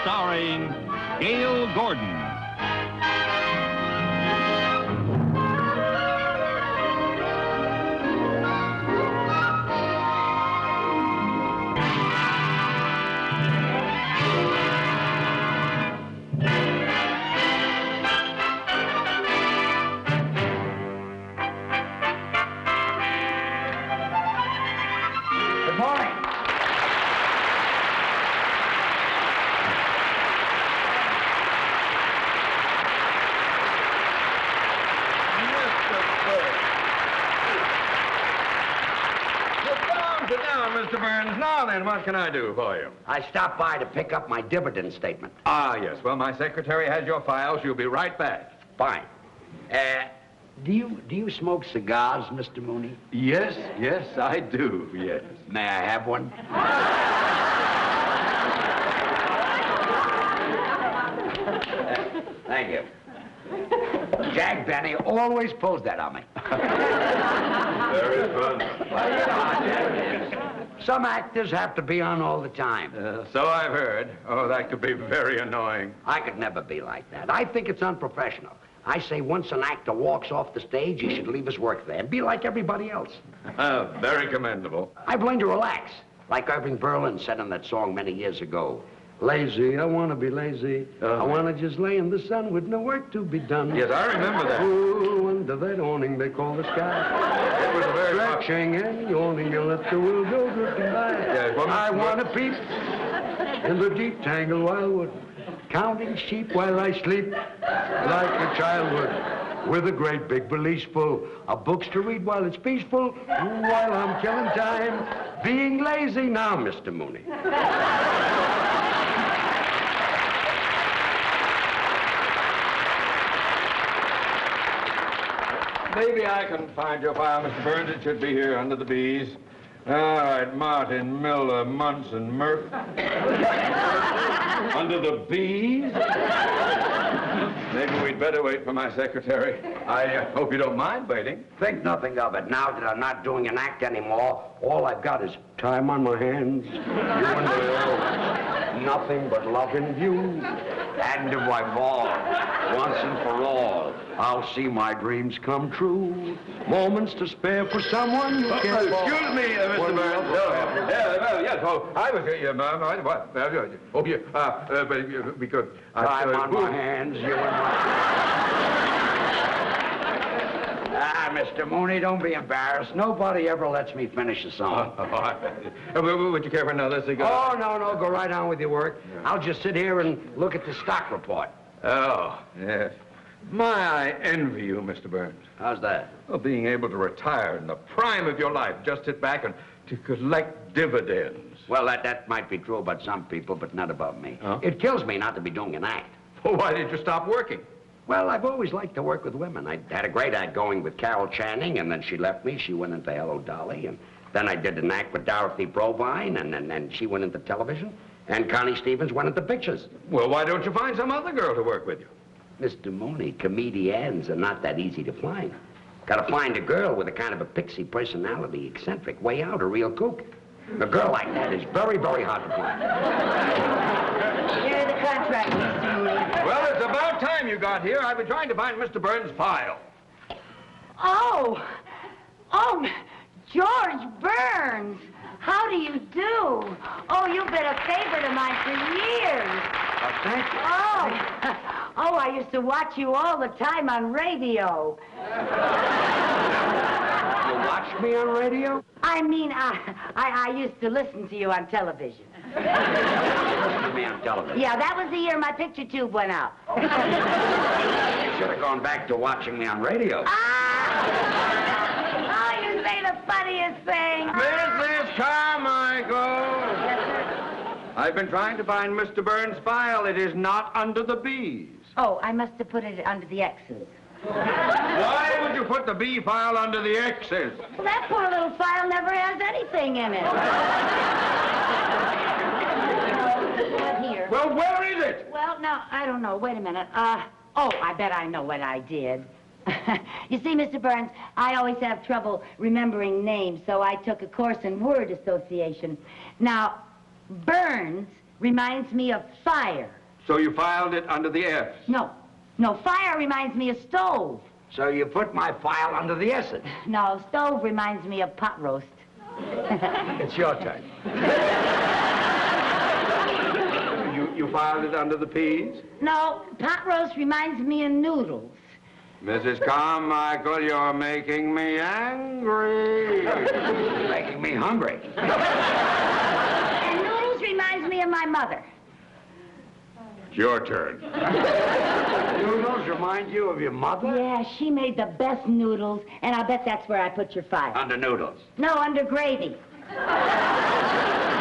starring Gale Gordon. Mr. Burns, now then, what can I do for you? I stopped by to pick up my dividend statement. Ah, yes. Well, my secretary has your file. She'll be right back. Fine. Do you smoke cigars, Mr. Mooney? Yes, I do, yes. May I have one? Thank you. Jack Benny always pulls that on me. Very fun. Well, you know, some actors have to be on all the time. So I've heard. Oh, that could be very annoying. I could never be like that. I think it's unprofessional. I say once an actor walks off the stage, he should leave his work there and be like everybody else. Very commendable. I've learned to relax, like Irving Berlin said in that song many years ago. Lazy, I want to be lazy. I want to just lay in the sun with no work to be done. Yes, I remember that. Ooh, under that awning they call the sky. It was a very... Stretching and yawning, you let the world go drifting by. Yes, well, I want to peep in the deep tangled wildwood, counting sheep while I sleep, like a child would, with a great big valise full of books to read while it's peaceful, while I'm killing time, being lazy now, Mr. Mooney. Maybe I can find your file, Mr. Burns. It should be here under the B's. All right, Martin, Miller, Munson, Murph. Under the B's? Maybe we'd better wait for my secretary. I hope you don't mind waiting. Think nothing of it. Now that I'm not doing an act anymore, all I've got is time on my hands, you and me, nothing but love in view. And if I fall, once and for all, I'll see my dreams come true. Moments to spare for someone you can't fall. Excuse me, Mr. Burns. Yes, I was here, what? Because... Time on my hands, you and my... Mr. Mooney, don't be embarrassed. Nobody ever lets me finish a song. Would you care for another cigar? Oh, no, go right on with your work. I'll just sit here and look at the stock report. Oh, yes. I envy you, Mr. Burns. How's that? Well, being able to retire in the prime of your life, just sit back and to collect dividends. Well, that might be true about some people, but not about me. Huh? It kills me not to be doing an act. Well, why did you stop working? Well, I've always liked to work with women. I had a great act going with Carroll Channing, and then she left me. She went into Hello, Dolly, and then I did an act with Dorothy Provine, and then she went into television, and Connie Stevens went into pictures. Well, why don't you find some other girl to work with you? Mr. Mooney, comediennes are not that easy to find. Gotta find a girl with a kind of a pixie personality, eccentric, way out, a real kook. A girl like that is very, very hard to find. Here's the contract, Mr. Mooney. Well, it's about time you got here. I've been trying to find Mr. Burns' file. Oh, George Burns. How do you do? Oh, you've been a favorite of mine for years. Thank you. Oh, I used to watch you all the time on radio. You watched me on radio? I mean, I used to listen to you on television. You listened to me on television? Yeah, that was the year my picture tube went out. You should have gone back to watching me on radio. Oh, you say the funniest thing. Mrs. Carmichael! I've been trying to find Mr. Burns' file. It is not under the B's. Oh, I must have put it under the X's. Why would you put the B file under the X's? Well, that poor little file never has anything in it. Here. Well, where is it? Well, no, I don't know. Wait a minute. I bet I know what I did. You see, Mr. Burns, I always have trouble remembering names, so I took a course in word association. Now, Burns reminds me of fire. So you filed it under the F? No, fire reminds me of stove. So you put my file under the S's. No, stove reminds me of pot roast. It's your turn. You filed it under the P's? No, pot roast reminds me of noodles. Mrs. Carmichael, you're making me angry. You're making me hungry. And noodles reminds me of my mother. It's your turn. Noodles remind you of your mother? Yeah, she made the best noodles, and I'll bet that's where I put your file. Under noodles. No, under gravy.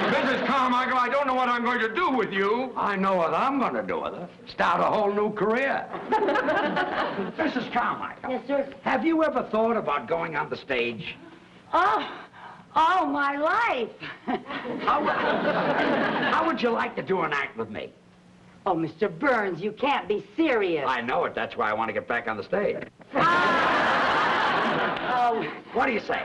Mrs. Carmichael, I don't know what I'm going to do with you. I know what I'm going to do with her. Start a whole new career. Mrs. Carmichael. Yes, sir? Have you ever thought about going on the stage? Oh, my life. How would you like to do an act with me? Oh, Mr. Burns, you can't be serious. I know it. That's why I want to get back on the stage. Oh. What do you say?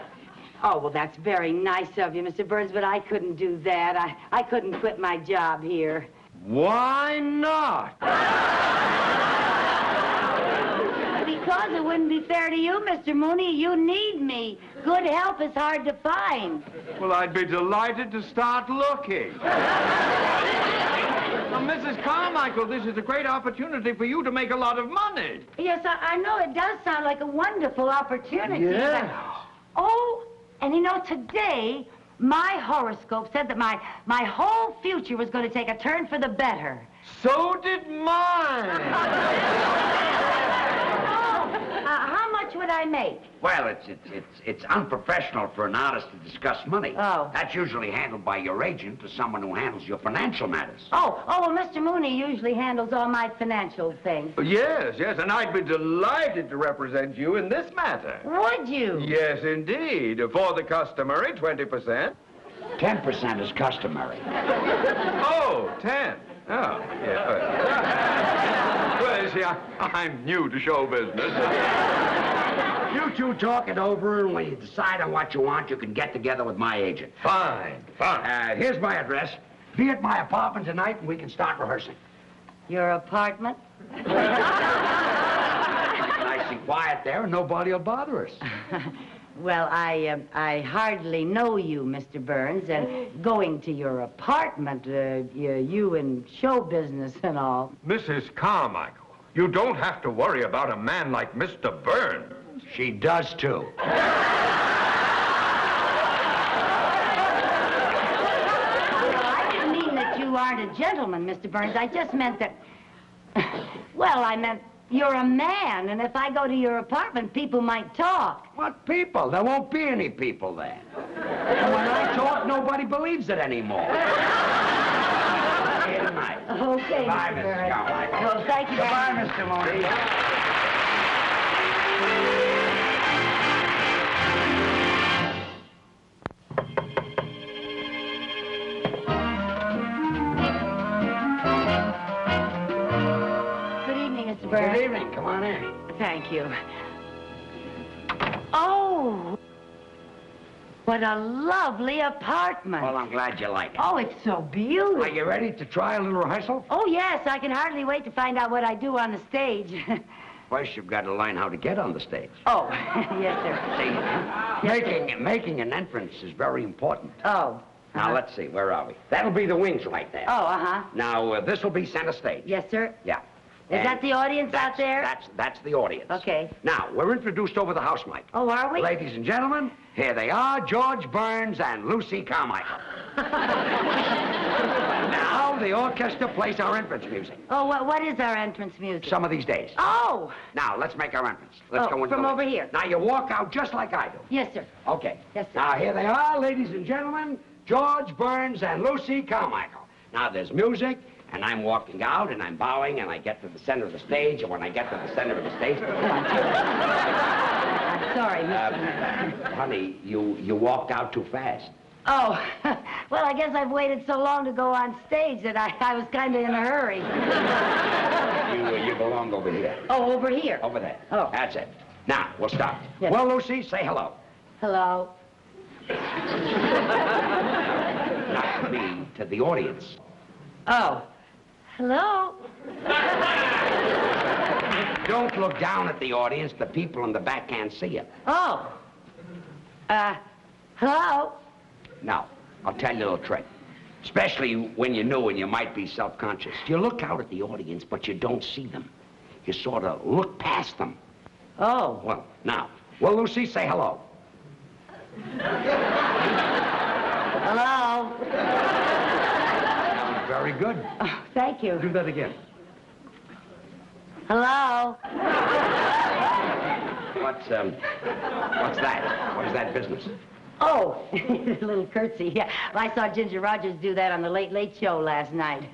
Oh, well, that's very nice of you, Mr. Burns, but I couldn't do that. I couldn't quit my job here. Why not? Because it wouldn't be fair to you, Mr. Mooney. You need me. Good help is hard to find. Well, I'd be delighted to start looking. Now, Mrs. Carmichael, this is a great opportunity for you to make a lot of money. Yes, I know it does sound like a wonderful opportunity. Yeah. Oh, and you know, today, my horoscope said that my whole future was going to take a turn for the better. So did mine. How much would I make? Well, it's unprofessional for an artist to discuss money. Oh. That's usually handled by your agent or someone who handles your financial matters. Oh, well, Mr. Mooney usually handles all my financial things. Yes, and I'd be delighted to represent you in this matter. Would you? Yes, indeed. For the customary 20%. 10% is customary. Oh, 10. Oh, yeah. Well, you see, I'm new to show business. You two talk it over, and when you decide on what you want, you can get together with my agent. Fine. Here's my address. Be at my apartment tonight, and we can start rehearsing. Your apartment? Nice and quiet there, and nobody will bother us. Well, I hardly know you, Mr. Burns, and going to your apartment, you in show business and all. Mrs. Carmichael, you don't have to worry about a man like Mr. Burns. She does, too. I didn't mean that you aren't a gentleman, Mr. Burns. I just meant that... Well, I meant you're a man, and if I go to your apartment, people might talk. What people? There won't be any people there. And when I talk, nobody believes it anymore. Here tonight. Okay, Goodbye, Mr. Mrs. Burns. Carmichael. Well, thank you. Goodbye, Mr. Mooney. Good evening. Come on in. Thank you. Oh, what a lovely apartment. Well, I'm glad you like it. Oh, it's so beautiful. Are you ready to try a little rehearsal? Oh, yes. I can hardly wait to find out what I do on the stage. First, you've got to learn how to get on the stage. Oh, yes, sir. See, making an entrance is very important. Oh. Now, let's see. Where are we? That'll be the wings right there. Oh, uh-huh. Now, this will be center stage. Yes, sir. Yeah. Is that the audience out there? That's the audience. Okay. Now, we're introduced over the house mic. Oh, are we? Ladies and gentlemen, here they are, George Burns and Lucy Carmichael. Now, the orchestra plays our entrance music. Oh, what is our entrance music? Some of these days. Oh! Now, let's make our entrance. Let's go into from over here. Now, you walk out just like I do. Yes, sir. Okay. Yes, sir. Now, here they are, ladies and gentlemen, George Burns and Lucy Carmichael. Now, there's music, and I'm walking out, and I'm bowing, and I get to the center of the stage, and when I get to the center of the stage... I'm sorry, Mr. Honey, you walked out too fast. Oh, well, I guess I've waited so long to go on stage that I was kind of in a hurry. You belong over here. Oh, over here? Over there. Oh. That's it. Now, we'll start. Yes. Well, Lucy, say hello. Hello. Not to me, to the audience. Oh. Hello? Don't look down at the audience. The people in the back can't see you. Oh. Hello? Now, I'll tell you a little trick. Especially when you're new and you might be self-conscious. You look out at the audience, but you don't see them. You sort of look past them. Oh. Well, now, will Lucy say hello? Hello? That was very good. Oh, thank you. Do that again. Hello? What's that? What is that business? Oh, a little curtsy. Yeah, well, I saw Ginger Rogers do that on the Late Late Show last night.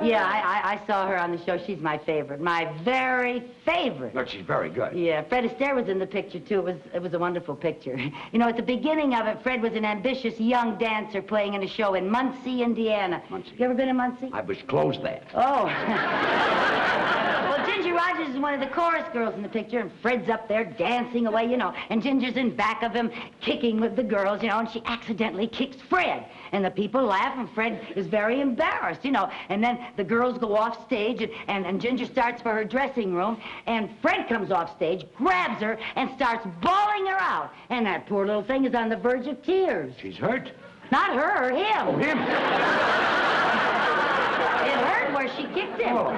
Yeah, I saw her on the show. She's my favorite. My very favorite. Look, she's very good. Yeah, Fred Astaire was in the picture, too. It was a wonderful picture. You know, at the beginning of it, Fred was an ambitious young dancer playing in a show in Muncie, Indiana. Muncie? You ever been to Muncie? I was closed there. Oh. Well, Ginger Rogers is one of the chorus girls in the picture, and Fred's up there dancing away, you know, and Ginger's in back of him kicking with the girls, you know, and she accidentally kicks Fred. And the people laugh, and Fred is very embarrassed, you know. And then the girls go off stage, and Ginger starts for her dressing room, and Fred comes off stage, grabs her, and starts bawling her out. And that poor little thing is on the verge of tears. She's hurt? Not her, him. Oh, him. It hurt where she kicked him. Oh.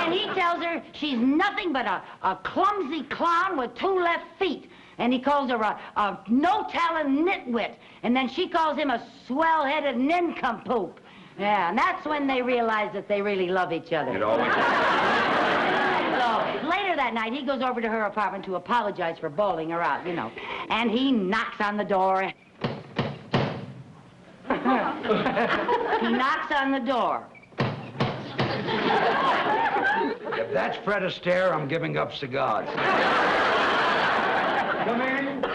And he tells her she's nothing but a clumsy clown with 2 left feet. And he calls her a no-talent nitwit. And then she calls him a swell-headed nincompoop. Yeah, and that's when they realize that they really love each other. It always So later that night, he goes over to her apartment to apologize for bawling her out, you know. And he knocks on the door. He knocks on the door. If that's Fred Astaire, I'm giving up cigars. Come in.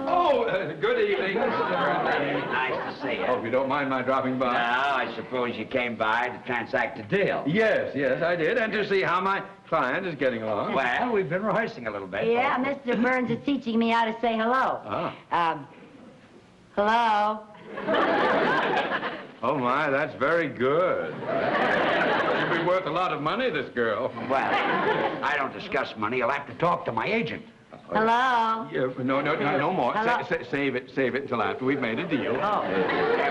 Oh, good evening, Mr. Burnley. Nice to see you. Hope you don't mind my dropping by. No, I suppose you came by to transact a deal. Yes, I did, and to see how my client is getting along. Well, we've been rehearsing a little bit. Yeah, Mr. Burns is teaching me how to say hello. Hello? Oh, my, that's very good. She'll be worth a lot of money, this girl. Well, I don't discuss money. You'll have to talk to my agent. Hello? Yeah, no more. Hello? Save it until after we've made a deal. Oh.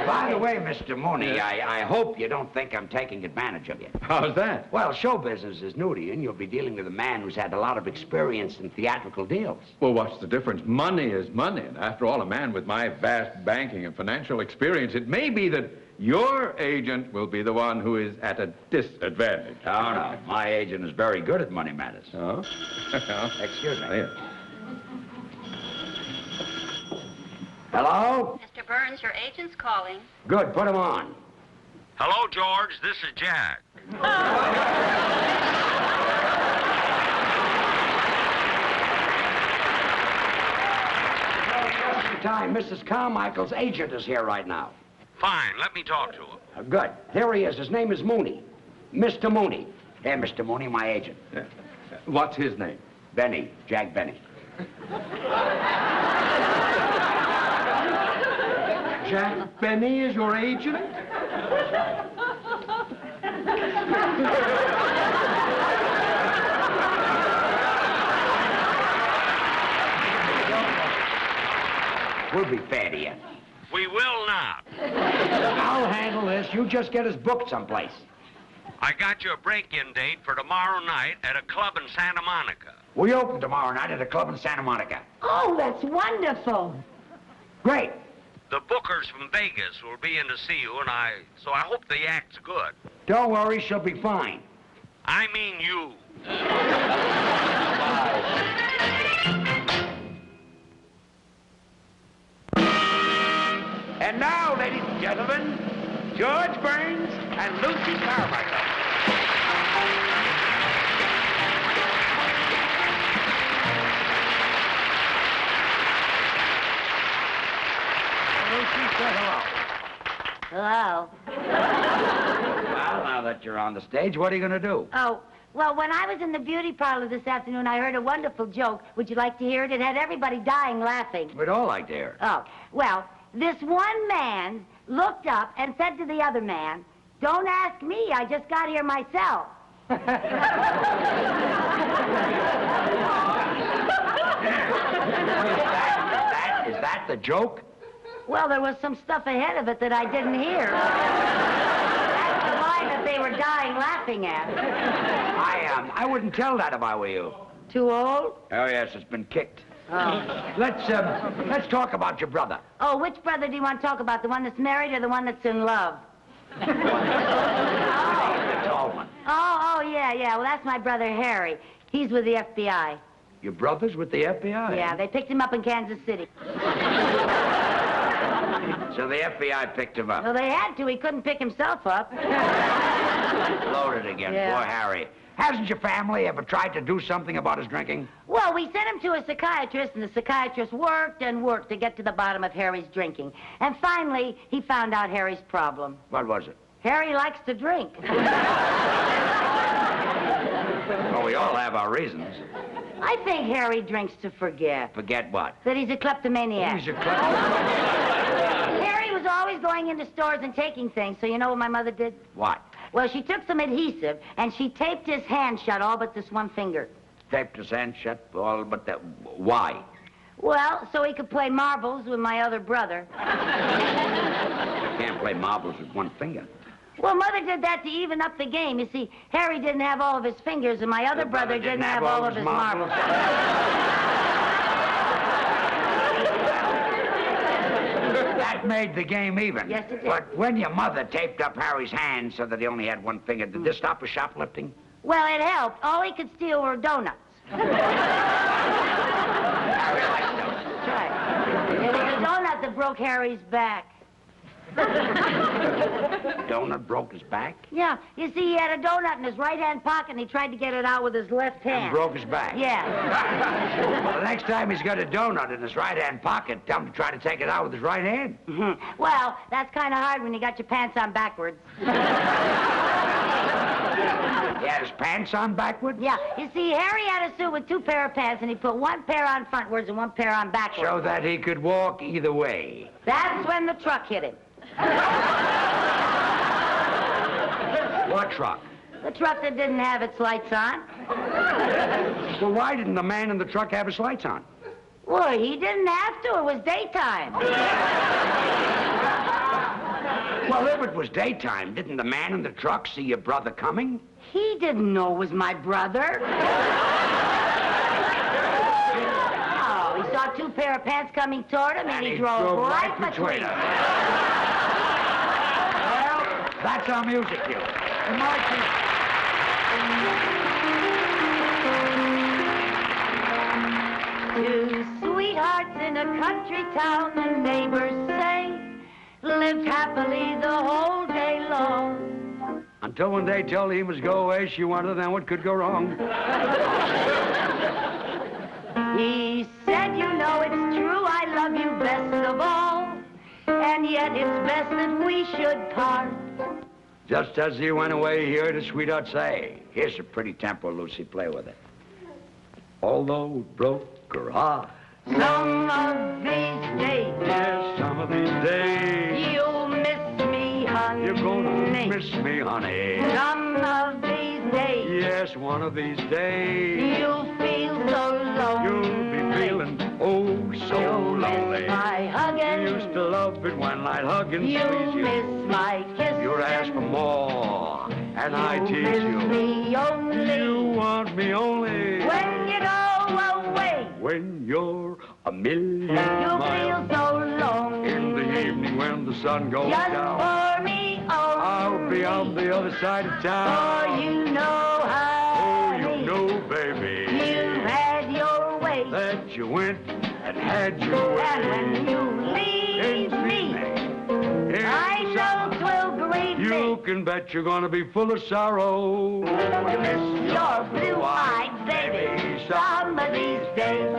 By the way, Mr. Mooney, I hope you don't think I'm taking advantage of you. How's that? Well, show business is new to you, and you'll be dealing with a man who's had a lot of experience in theatrical deals. Well, what's the difference? Money is money, and after all, a man with my vast banking and financial experience, it may be that your agent will be the one who is at a disadvantage. Oh, no. My agent is very good at money matters. Oh? Excuse me. Yeah. Hello? Mr. Burns, your agent's calling. Good, put him on. Hello, George. This is Jack. Just in time. Mrs. Carmichael's agent is here right now. Fine. Let me talk to him. Good. Here he is. His name is Mooney. Mr. Mooney. Here, Mr. Mooney, my agent. What's his name? Benny. Jack Benny. Jack Benny is your agent? We'll be fair to you. We will not. I'll handle this. You just get us booked someplace. I got you a break-in date for tomorrow night at a club in Santa Monica. We open tomorrow night at a club in Santa Monica. Oh, that's wonderful. Great. The bookers from Vegas will be in to see you, so I hope the act's good. Don't worry, she'll be fine. I mean you. And now, ladies and gentlemen, George Burns and Lucy Carmichael. Lucy, say hello. Hello? Well, now that you're on the stage, what are you going to do? Oh, well, when I was in the beauty parlor this afternoon, I heard a wonderful joke. Would you like to hear it? It had everybody dying laughing. We'd all like to hear. Oh, well, this one man looked up and said to the other man, "Don't ask me, I just got here myself." Is that the joke? Well, there was some stuff ahead of it that I didn't hear. That's the line that they were dying laughing at. I wouldn't tell that if I were you. Too old? Oh, yes, it's been kicked. Oh. Let's talk about your brother. Oh, which brother do you want to talk about? The one that's married or the one that's in love? The tall one. Oh, yeah. Well, that's my brother Harry. He's with the FBI. Your brother's with the FBI? Yeah, they picked him up in Kansas City. So the FBI picked him up. Well, they had to. He couldn't pick himself up. Loaded again. Yeah. Poor Harry. Hasn't your family ever tried to do something about his drinking? Well, we sent him to a psychiatrist, and the psychiatrist worked and worked to get to the bottom of Harry's drinking. And finally, he found out Harry's problem. What was it? Harry likes to drink. Well, we all have our reasons. I think Harry drinks to forget. Forget what? That he's a kleptomaniac. He's a kleptomaniac. Harry was always going into stores and taking things, so you know what my mother did? What? Well, she took some adhesive, and she taped his hand shut all but this one finger. Taped his hand shut all but that. Why? Well, so he could play marbles with my other brother. You can't play marbles with one finger. Well, Mother did that to even up the game. You see, Harry didn't have all of his fingers, and my other brother didn't have all of his marbles. That made the game even. Yes, it did. But when your mother taped up Harry's hand so that he only had one finger, did this stop his shoplifting? Well, it helped. All he could steal were donuts. Harry likes donuts. That's right. It was a donut that broke Harry's back. Donut broke his back? Yeah. You see, he had a donut in his right-hand pocket, and he tried to get it out with his left hand. And broke his back? Yeah. Well, the next time he's got a donut in his right-hand pocket, tell him to try to take it out with his right hand. Mm-hmm. Well, that's kind of hard when you got your pants on backwards. He had his pants on backwards? Yeah. You see, Harry had a suit with two pair of pants, and he put one pair on frontwards and one pair on backwards. So that he could walk either way. That's when the truck hit him. What truck? The truck that didn't have its lights on. Well, why didn't the man in the truck have his lights on? Well, he didn't have to. It was daytime. Well, if it was daytime, didn't the man in the truck see your brother coming? He didn't know it was my brother. Oh, he saw two pair of pants coming toward him, and he drove right between them. Well, that's our music cue. And Two sweethearts in a country town, the neighbors say, lived happily the whole day long. until one day told he must go away, she wondered then what could go wrong. He said, you know it's true, I love you best of all, and yet it's best that we should part. Just as he went away, he heard his sweetheart say, here's a pretty tempo, Lucy, play with it. Although it broke her heart, some of these days, yes, some of these days, you'll miss me, honey. you're gonna miss me, honey. Some of these days, Yes, one of these days, you'll feel so lonely. you'll be feeling, oh, so You'll lonely. miss my hugging. You used to love it when I'd hug and You'll squeeze you. miss my kiss. You'd ask for more, and I tease miss you. me only You want me only when you go away. when you're a million You'll miles. feel so lonely. In the evening when the sun goes Just down, for me only. I'll be on the other side of For town. you know, Oh, honey, you know, baby, you've had your way. that you went and had your way. And when you leave me, I know 'twill grieve You me. can bet you're gonna be full of sorrow. Miss Your blue-eyed baby, some of these days.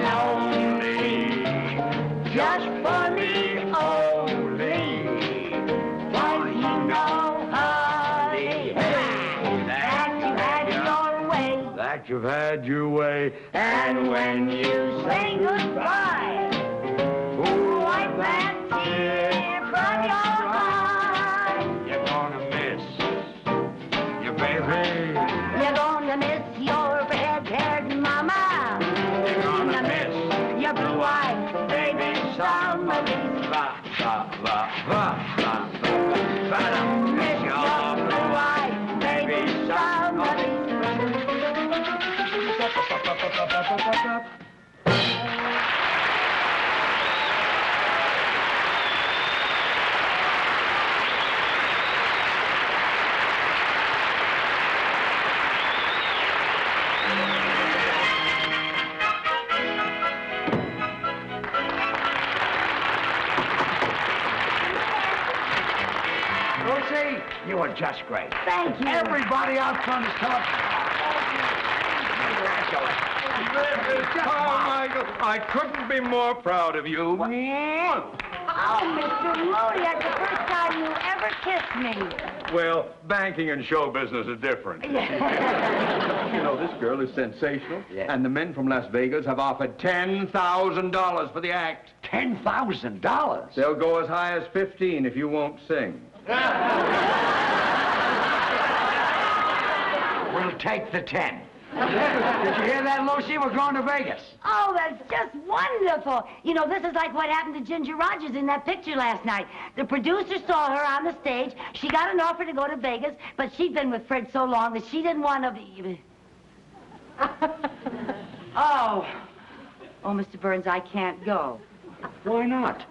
Lonely, just for me only. Cause you know, honey, that you had your way. That you've had your way. And when you say goodbye, wipe that tear from your eye. You're gonna miss your baby. You're gonna miss your red-haired mama. You're gonna miss your blue-eyed baby somebody. Miss your blue-eyed baby somebody. Lucy, you were just great. Thank you. Everybody out front is talking. Carmichael, I couldn't be more proud of you. Oh, Mr. Mooney, that's the first time you ever kissed me. Well, banking and show business are different. You know, this girl is sensational, and the men from Las Vegas have offered $10,000 for the act. $10,000? They'll go as high as 15 if you won't sing. We'll take the 10. Did you hear that, Lucy? We're going to Vegas. Oh, that's just wonderful. You know, this is like what happened to Ginger Rogers in that picture last night. The producer saw her on the stage. She got an offer to go to Vegas, but she'd been with Fred so long that she didn't want to be... Oh, Mr. Burns, I can't go. Why not?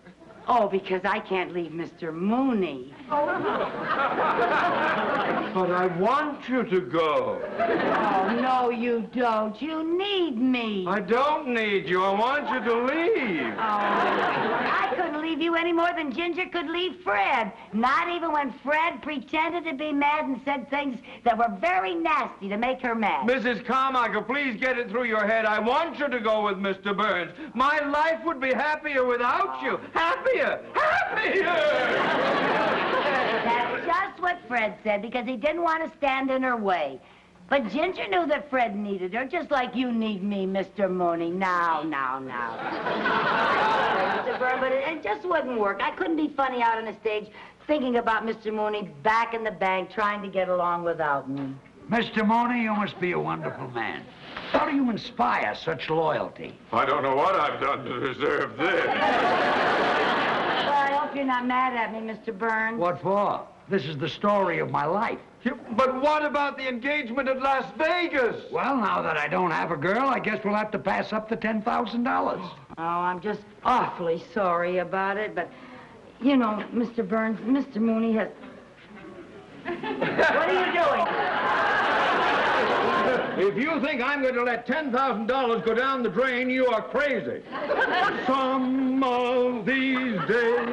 Oh, because I can't leave Mr. Mooney. But I want you to go. Oh, no, you don't. You need me. I don't need you. I want you to leave. Oh, I couldn't leave you any more than Ginger could leave Fred. Not even when Fred pretended to be mad and said things that were very nasty to make her mad. Mrs. Carmichael, please get it through your head. I want you to go with Mr. Burns. My life would be happier without you. Happier! That's just what Fred said, because he didn't want to stand in her way. But Ginger knew that Fred needed her, just like you need me, Mr. Mooney. Now. Mr. Burns, but it just wouldn't work. I couldn't be funny out on the stage thinking about Mr. Mooney back in the bank trying to get along without me. Mr. Mooney, you must be a wonderful man. How do you inspire such loyalty? I don't know what I've done to deserve this. Well, I hope you're not mad at me, Mr. Burns. What for? This is the story of my life. But what about the engagement at Las Vegas? Well, now that I don't have a girl, I guess we'll have to pass up the $10,000. Oh, I'm just awfully sorry about it, but, you know, Mr. Burns, Mr. Mooney has... What are you doing? If you think I'm going to let $10,000 go down the drain, you are crazy. Some of these days...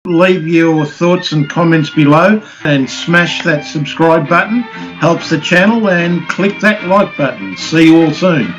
Leave your thoughts and comments below and smash that subscribe button. Helps the channel, and click that like button. See you all soon.